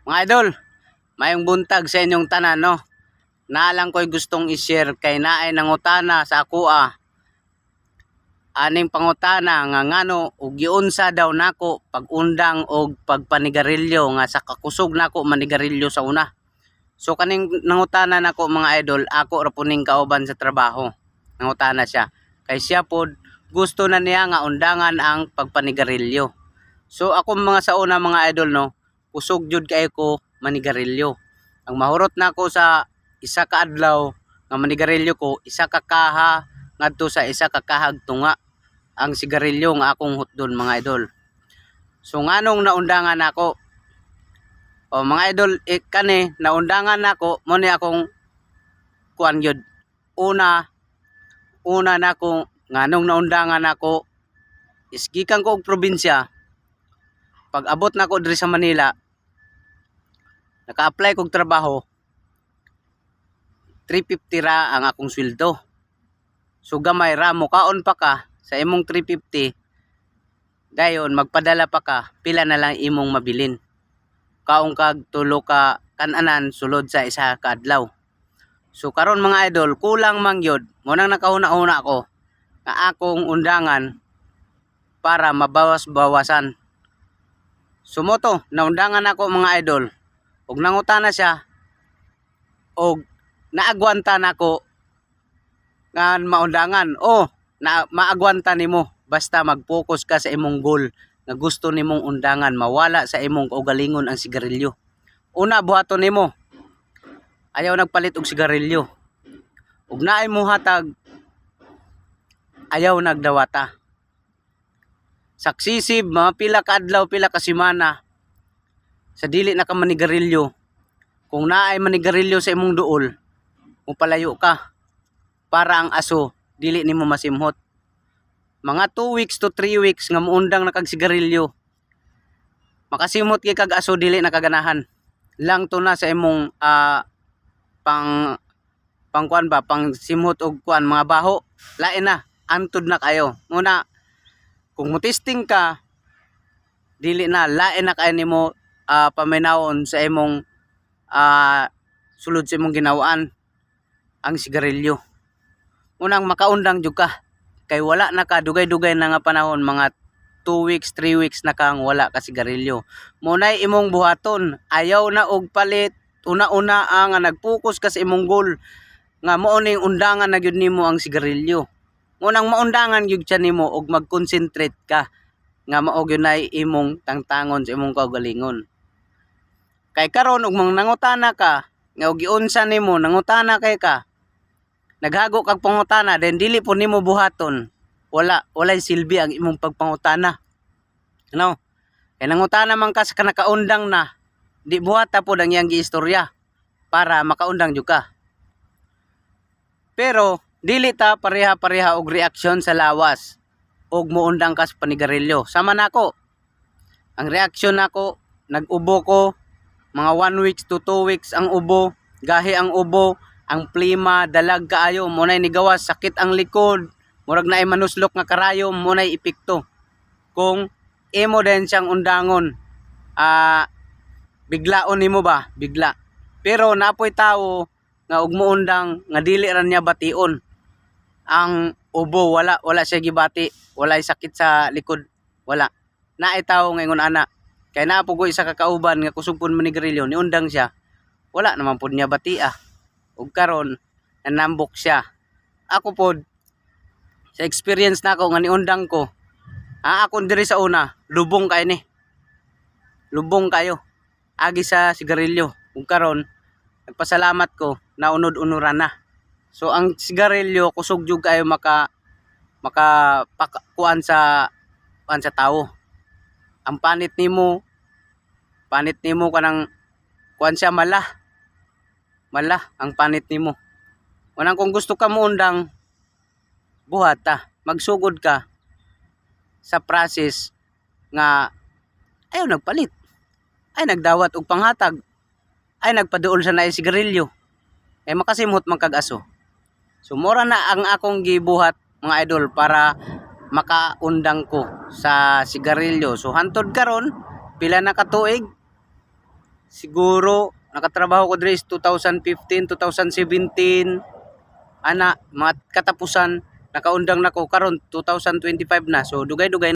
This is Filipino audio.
Mga idol, mayong buntag sa inyong tanan, no? Naalang ko'y gustong i-share kay naay nangutana sa akoa. Aning pangutana nga ngano ug giunsa daw nako pag-undang og pagpanigarilyo nga sa kakusog nako manigarilyo sa una. So kaning nangutana nako mga idol, ako ra puning kauban sa trabaho. Nangutana siya. Kay siya pod gusto na niya nga undangan ang pagpanigarilyo. So ako mga sa una mga idol, no, kusog jud kay ko manigarilyo. Ang mahurot nako sa isa ka adlaw nga manigarilyo ko, isa ka kaha ngadto sa isa ka kahag tunga ang sigarilyo nga akong hutdon mga idol. So nganong naundangan nako? O mga idol, kani naundangan nako mo ni akong kuan gyud. Una nako nganong naundangan nako is gikan ko og probinsya. Pag abot nako diri sa Manila, naka-apply kog trabaho, 350 ra ang akong sweldo. So gamay ra mo kaon pa ka sa imong 350. Dayon magpadala pa ka, pila na lang imong mabilin. Kaong kag tulo ka kananan sulod sa isa ka adlaw. So karon mga idol, kulang man gyud mo nang nakahuna-una ako nga akong undangan para mabawas-bawasan. Sumoto, naundangan ako mga idol. Ug nangutana siya og naagwanta nako nga maundangan. Maagwanta nimo basta mag-focus ka sa imong goal nga gusto nimong undangan, mawala sa imong kaugalingon ang sigarilyo. Una, buhaton nimo ayaw nagpalit og sigarilyo. Ug naay mo hatag ayaw nagdawata. Saksisib mga pila ka adlaw, pila ka semana sa dili na ka manigarilyo. Kung naay manigarilyo sa imong duol, mupalayo ka para ang aso dili nimo masimhot. Mga 2 weeks to 3 weeks nga muundang na kag sigarilyo, makasimhot kay kag aso dili nakaganahan. Lang to na sa imong pang kuan ba, pang simhot og kuan mga baho, lain na, antod na kayo. Muna kung mo-testing ka, dili na, lain na kayo nimo paminawon sa imong sulod sa imong ginawaan ang sigarilyo. Unang makaundang jud ka kay wala na ka dugay-dugay na nga panahon, mga 2 weeks, 3 weeks na kang wala ka sigarilyo. Munay imong buhaton, ayaw na og palit. Una-una nga nag-focus ka sa imong goal nga mao ning undangan na gyud nimo ang sigarilyo. Munang maundangan gyud siya nimo og mag-concentrate ka nga mao gyud nay imong tangtangon sa imong kaugalingon. Kay karon ug nangutana ka nga og giunsa nimo, nangutana kay ka, naghago kag pangutana then dili po nimo buhaton, walay silbi ang imong pagpangutana. Ano? Kay nangutana man ka sa kanakaundang na, di buhata po ang iyang giistorya para makaundang jud ka. Pero dili ta pareha-pareha og reaksyon sa lawas og muundang ka sa panigarilyo. Sama nako. Ang reaksyon nako, nag-ubo ko mga 1 weeks to 2 weeks ang ubo, gahi ang ubo, ang plima, dalag kaayo, munay nigawas, sakit ang likod, murag na ay manuslok nga karayo, munay epekto. Kung imo din siyang undangon, biglaon nimo ba? Bigla. Pero napoy tawo nga ug muundang nga dili ra niya bation. Ang ubo wala siya gibati, walay sakit sa likod, wala. Naay tawo nga ingon ana. Kay naa po ko isa ka kauban nga kusog pud manigarilyo, niundang siya. Wala naman pud niya batia. Ug karon nanambok siya. Ako pod sa experience nako nga niundang ko, ako diri sa una lubong kay ni. Lubong kayo agi sa sigarilyo. Ug karon nagpasalamat ko naunod-unuran na. So ang sigarilyo kusog jud kayo maka kuan sa tao. Ang panit nimo kanang kuan siya mala ang panit nimo. Unang kung gusto ka muundang, buhat ta, magsugod ka sa process nga ayaw nagpalit, ay nagdawat og panghatag, ay nagpaduol sa naay sigarilyo, ay makasimhot man kag aso. So mura na ang akong gibuhat mga idol para makaundang ko sa sigarilyo. So hantod karon pila na ka tuig siguro nakatrabaho ko diri is 2015, 2017 ana mga katapusan nakaundang nako karon 2025 na. So dugay-dugay